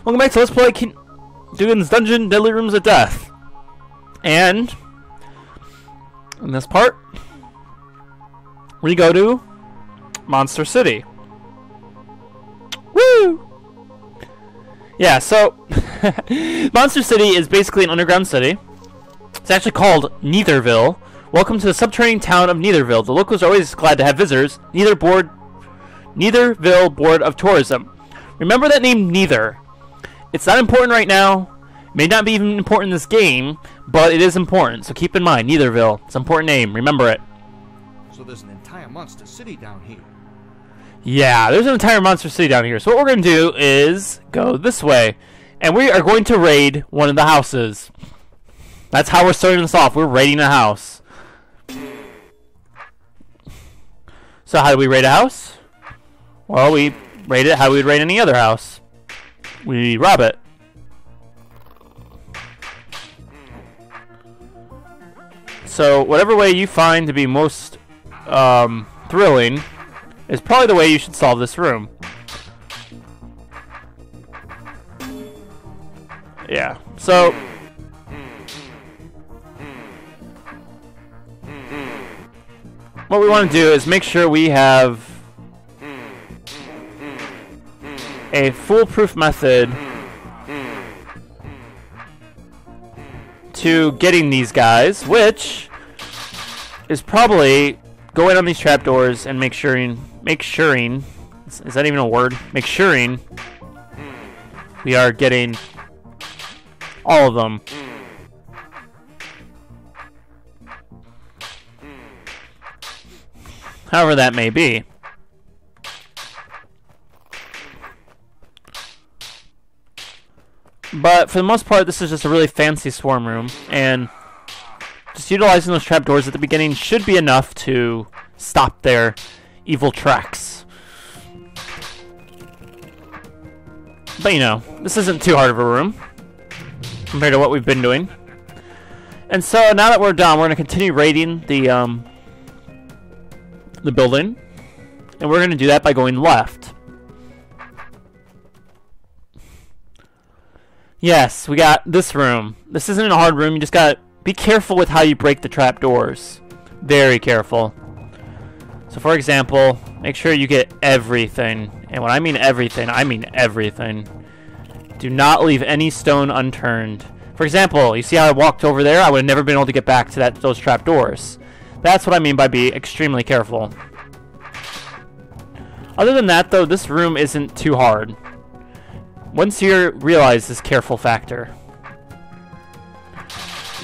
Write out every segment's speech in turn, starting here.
Welcome back to Let's Play Dugan's Dungeon Deadly Rooms of Death. And in this part, we go to Monster City. Woo! Yeah, so Monster City is basically an underground city. It's actually called Neitherville. Welcome to the subterranean town of Neitherville. The locals are always glad to have visitors. Neitherville Board of Tourism. Remember that name, Neither. It's not important right now. May not be even important in this game, but it is important. So keep in mind, Neitherville. It's an important name. Remember it. So there's an entire monster city down here. Yeah, there's an entire monster city down here. So what we're going to do is go this way. And we are going to raid one of the houses. That's how we're starting this off. We're raiding a house. So how do we raid a house? Well, we raid it how we would raid any other house. We rob it. So whatever way you find to be most thrilling is probably the way you should solve this room. Yeah, so what we want to do is make sure we have a foolproof method to getting these guys, which is probably going on these trapdoors and make suring, is that even a word? Make suring we are getting all of them. However that may be. But for the most part, this is just a really fancy swarm room, and just utilizing those trapdoors at the beginning should be enough to stop their evil tracks. But you know, this isn't too hard of a room compared to what we've been doing. And so now that we're done, we're going to continue raiding the building, and we're going to do that by going left. Yes, we got this room. This isn't a hard room. You just gotta be careful with how you break the trapdoors. Very careful. So for example, make sure you get everything. And when I mean everything, I mean everything. Do not leave any stone unturned. For example, you see how I walked over there? I would have never been able to get back to those trapdoors. That's what I mean by be extremely careful. Other than that, though, this room isn't too hard. Once you realize this careful factor.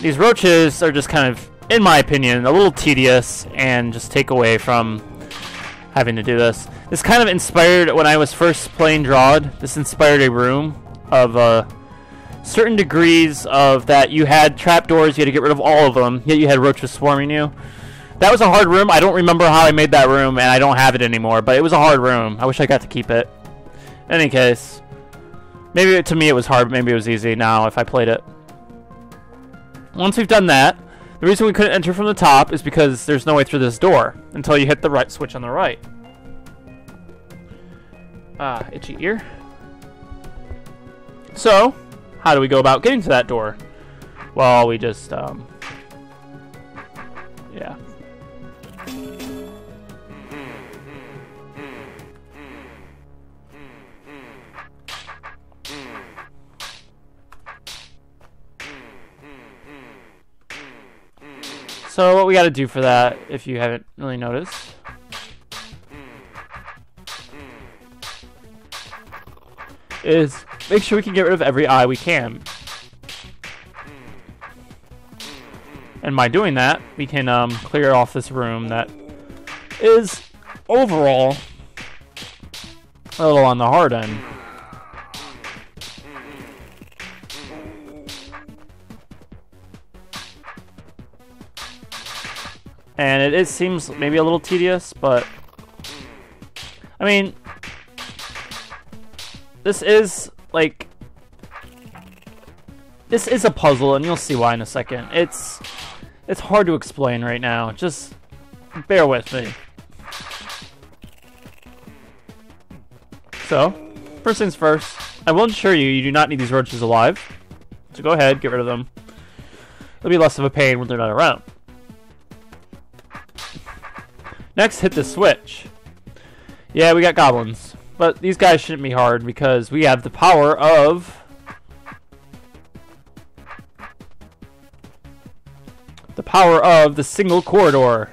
These roaches are just kind of, in my opinion, a little tedious and just take away from having to do this. This kind of inspired, when I was first playing Drawd, this inspired a room of certain degrees of that you had trapdoors, you had to get rid of all of them, yet you had roaches swarming you. That was a hard room. I don't remember how I made that room, and I don't have it anymore, but it was a hard room. I wish I got to keep it. In any case, maybe to me it was hard, but maybe it was easy now if I played it. Once we've done that, the reason we couldn't enter from the top is because there's no way through this door until you hit the right switch on the right. Ah, itchy ear. So, how do we go about getting to that door? Well, we just, yeah. So what we got to do for that, if you haven't really noticed, is make sure we can get rid of every eye we can. And by doing that, we can clear off this room that is overall a little on the hard end. And it seems maybe a little tedious, but I mean, this is like, this is a puzzle, and you'll see why in a second. It's hard to explain right now. Just bear with me. So, first things first, I will assure you, you do not need these roaches alive. So go ahead, get rid of them. It'll be less of a pain when they're not around. Next, hit the switch. Yeah, we got goblins. But these guys shouldn't be hard because we have the power of... the power of the single corridor.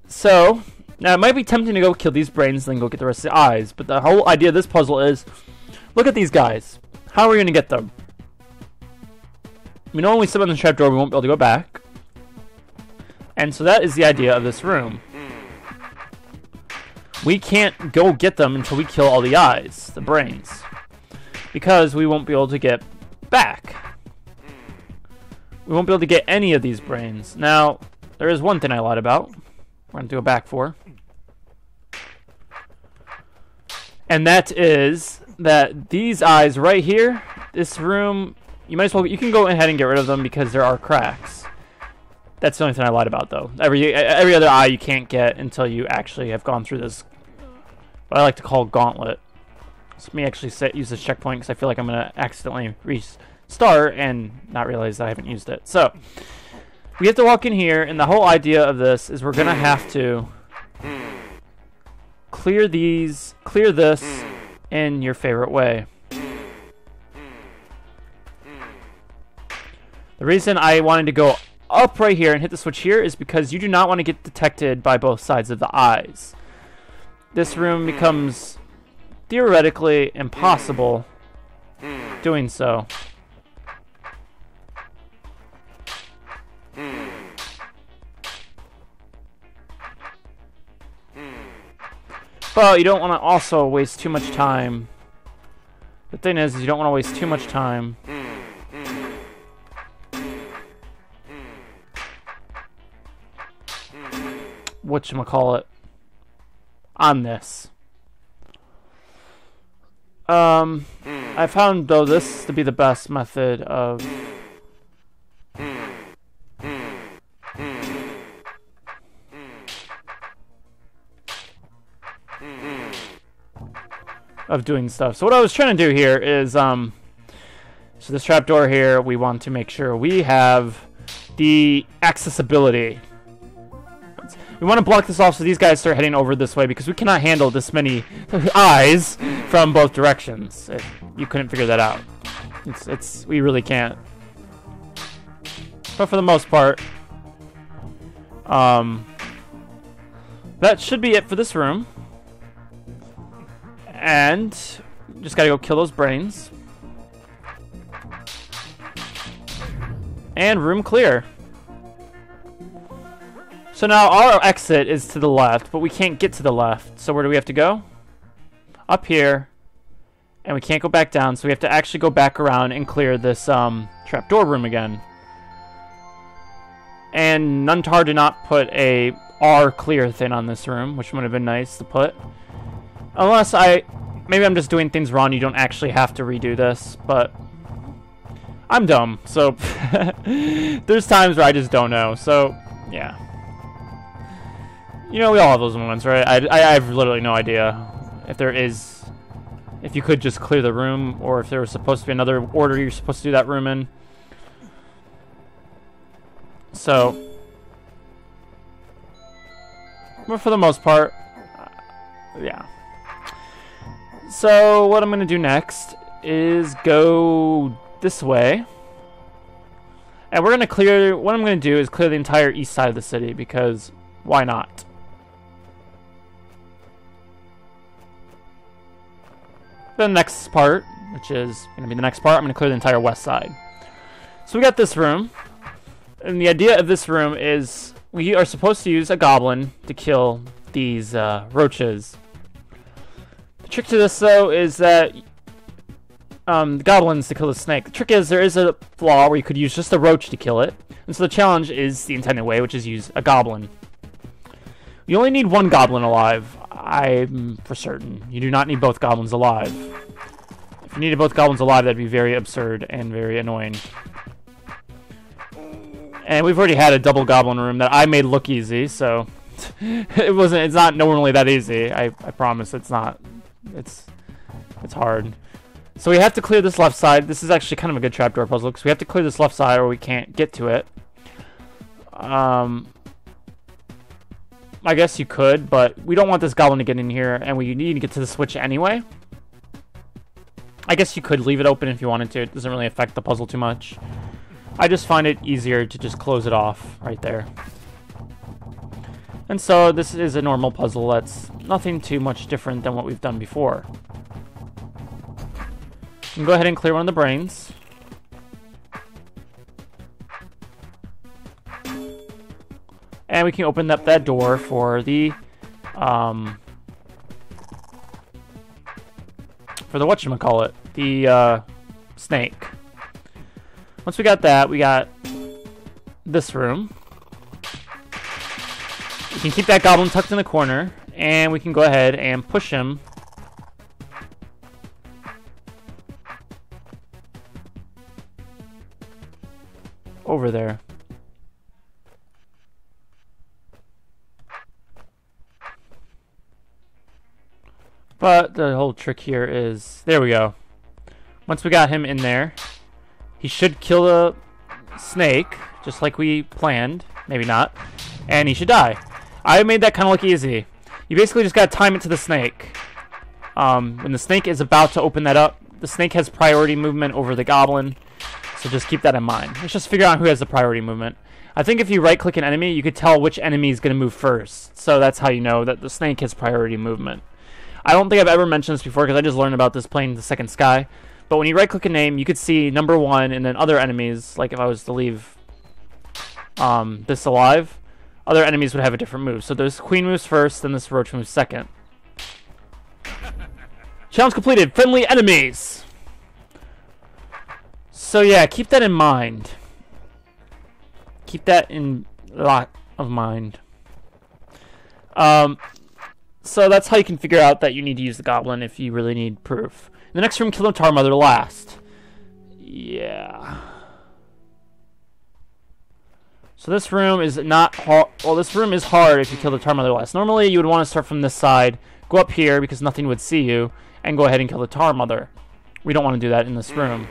So, now it might be tempting to go kill these brains and then go get the rest of the eyes, but the whole idea of this puzzle is, look at these guys. How are we going to get them? We know when we step on the trapdoor, we won't be able to go back. And so that is the idea of this room. We can't go get them until we kill all the eyes, the brains, because we won't be able to get back. We won't be able to get any of these brains. Now, there is one thing I lied about. We're going to go back for. And that is that these eyes right here, this room, you might as well, you can go ahead and get rid of them because there are cracks. That's the only thing I lied about, though. Every other eye you can't get until you actually have gone through this, what I like to call gauntlet. So let me actually use this checkpoint because I feel like I'm going to accidentally restart and not realize that I haven't used it. So, we have to walk in here, and the whole idea of this is we're going to have to clear this in your favorite way. The reason I wanted to go up right here and hit the switch here is because you do not want to get detected by both sides of the eyes. This room becomes theoretically impossible doing so. But you don't want to also waste too much time. The thing is you don't want to waste too much time whatchamacallit on this. I found, though, this to be the best method of doing stuff. So what I was trying to do here is, so this trapdoor here, we want to make sure we have the accessibility. We want to block this off so these guys start heading over this way because we cannot handle this many eyes from both directions. If you couldn't figure that out. We really can't. But for the most part, that should be it for this room. And just gotta go kill those brains. And room clear. So now our exit is to the left, but we can't get to the left. So where do we have to go? Up here. And we can't go back down, so we have to actually go back around and clear this trapdoor room again. And Nuntar did not put a R clear thing on this room, which would have been nice to put. Unless maybe I'm just doing things wrong, you don't actually have to redo this, but I'm dumb, so there's times where I just don't know, so yeah. You know, we all have those moments, right? I have literally no idea if you could just clear the room, or if there was supposed to be another order you're supposed to do that room in. So, but for the most part, yeah. So what I'm going to do next is go this way. And we're going to clear, what I'm going to do is clear the entire east side of the city, because why not? The next part, which is going to be the next part, I'm going to clear the entire west side. So we got this room. And the idea of this room is we are supposed to use a goblin to kill these roaches. The trick to this, though, is that the goblins to kill the snake. The trick is there is a flaw where you could use just a roach to kill it. And so the challenge is the intended way, which is use a goblin. You only need one goblin alive. I'm for certain. You do not need both goblins alive. If you needed both goblins alive, that'd be very absurd and very annoying. And we've already had a double goblin room that I made look easy, so It wasn't. It's not normally that easy. I promise. It's not. It's hard. So we have to clear this left side. This is actually kind of a good trapdoor puzzle because we have to clear this left side or we can't get to it. I guess you could, but we don't want this goblin to get in here, and we need to get to the switch anyway. I guess you could leave it open if you wanted to. It doesn't really affect the puzzle too much. I just find it easier to just close it off right there. And so this is a normal puzzle that's nothing too much different than what we've done before. You can go ahead and clear one of the brains. And we can open up that door for the whatchamacallit, the snake. Once we got that, we got this room. We can keep that goblin tucked in the corner, and we can go ahead and push him over there. But the whole trick here is, there we go. Once we got him in there, he should kill the snake, just like we planned. Maybe not. And he should die. I made that kind of look easy. You basically just got to time it to the snake. When the snake is about to open that up, the snake has priority movement over the goblin. So just keep that in mind. Let's just figure out who has the priority movement. I think if you right-click an enemy, you could tell which enemy is going to move first. So that's how you know that the snake has priority movement. I don't think I've ever mentioned this before because I just learned about this playing the second sky. But when you right-click a name, you could see number 1 and then other enemies. Like if I was to leave this alive, other enemies would have a different move. So this queen moves first, then this roach moves second. Challenge completed. Friendly enemies. So yeah, keep that in mind. Keep that in a lot of mind. So that's how you can figure out that you need to use the goblin if you really need proof. In the next room, kill the tar mother last. Yeah. So this room is not hard. Well, this room is hard if you kill the tar mother last. Normally, you would want to start from this side, go up here because nothing would see you, and go ahead and kill the tar mother. We don't want to do that in this room.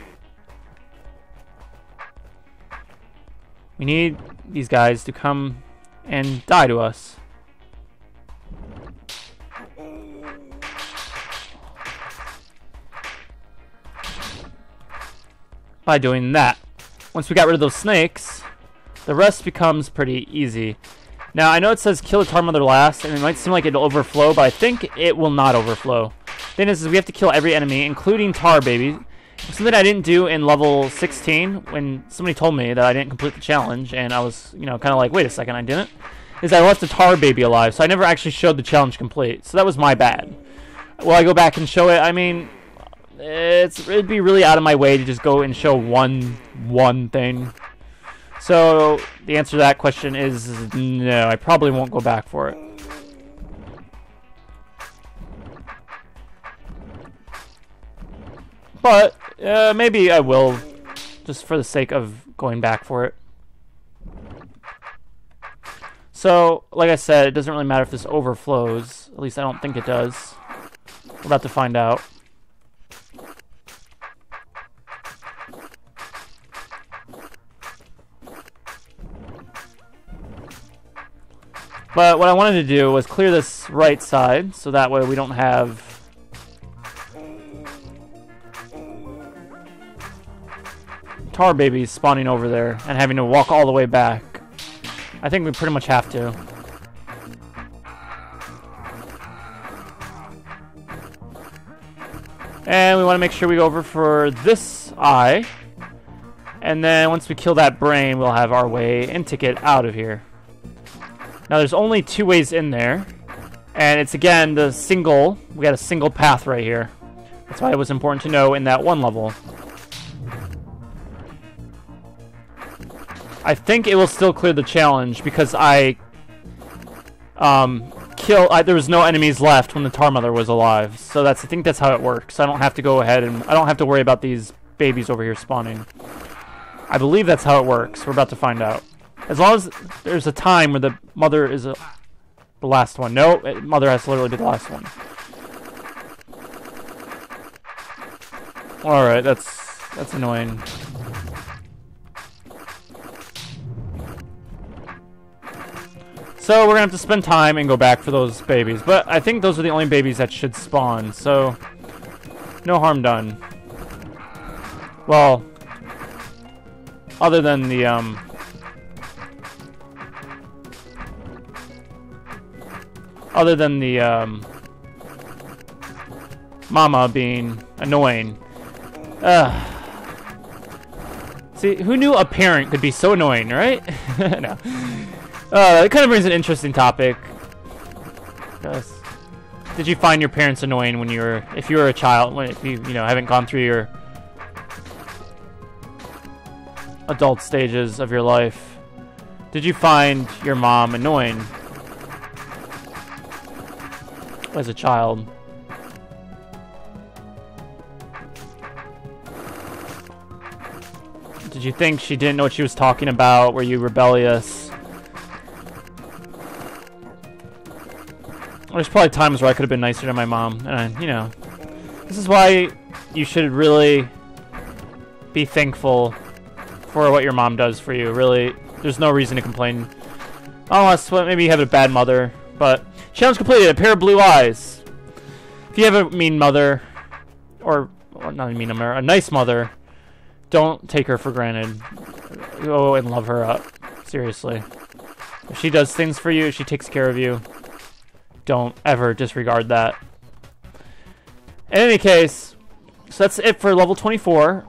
We need these guys to come and die to us. By doing that. Once we got rid of those snakes, the rest becomes pretty easy. Now, I know it says kill the tar mother last, and it might seem like it'll overflow, but I think it will not overflow. The thing is we have to kill every enemy, including tar baby. Something I didn't do in level 16 when somebody told me that I didn't complete the challenge, and I was, kind of like, wait a second, I didn't? Is I left the tar baby alive, so I never actually showed the challenge complete. So that was my bad. Will I go back and show it? I mean, it'd be really out of my way to just go and show one thing. So the answer to that question is no, I probably won't go back for it. But maybe I will, just for the sake of going back for it. So, like I said, it doesn't really matter if this overflows. At least I don't think it does. We're about to find out. But what I wanted to do was clear this right side, so that way we don't have tar babies spawning over there and having to walk all the way back. I think we pretty much have to. And we want to make sure we go over for this eye. And then once we kill that brain, we'll have our way and ticket out of here. Now there's only 2 ways in there. And it's again the single, we got a single path right here. That's why it was important to know in that one level. I think it will still clear the challenge because there was no enemies left when the tar mother was alive. So I think that's how it works. I don't have to go ahead and I don't have to worry about these babies over here spawning. I believe that's how it works. We're about to find out. As long as there's a time where the mother is The last one. No, mother has to literally be the last one. Alright, that's annoying. So we're gonna have to spend time and go back for those babies. But I think those are the only babies that should spawn, so no harm done. Well, other than the mama being annoying. See, who knew a parent could be so annoying, right? No. It kind of brings an interesting topic. Did you find your parents annoying when if you were a child, if you haven't gone through your adult stages of your life? Did you find your mom annoying as a child? Did you think she didn't know what she was talking about? Were you rebellious? There's probably times where I could have been nicer to my mom, and this is why you should really be thankful for what your mom does for you. Really, there's no reason to complain, unless maybe you have a bad mother. But challenge completed. A pair of blue eyes. If you have a mean mother, or not a mean mother, a nice mother, don't take her for granted. Go and love her up. Seriously, if she does things for you, if she takes care of you, don't ever disregard that. In any case, so that's it for level 24.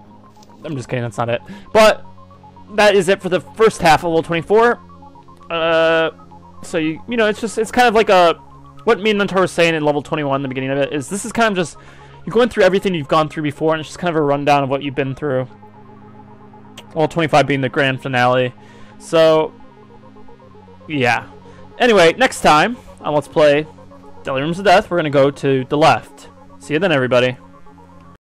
I'm just kidding, that's not it. But that is it for the first half of level 24. So it's kind of like what me and Mentor was saying in level 21, the beginning of it, is this is kind of just you're going through everything you've gone through before, and it's just kind of a rundown of what you've been through. Level 25 being the grand finale. So yeah. Anyway, next time on Let's Play Deadly Rooms of Death, we're going to go to the left. See you then, everybody.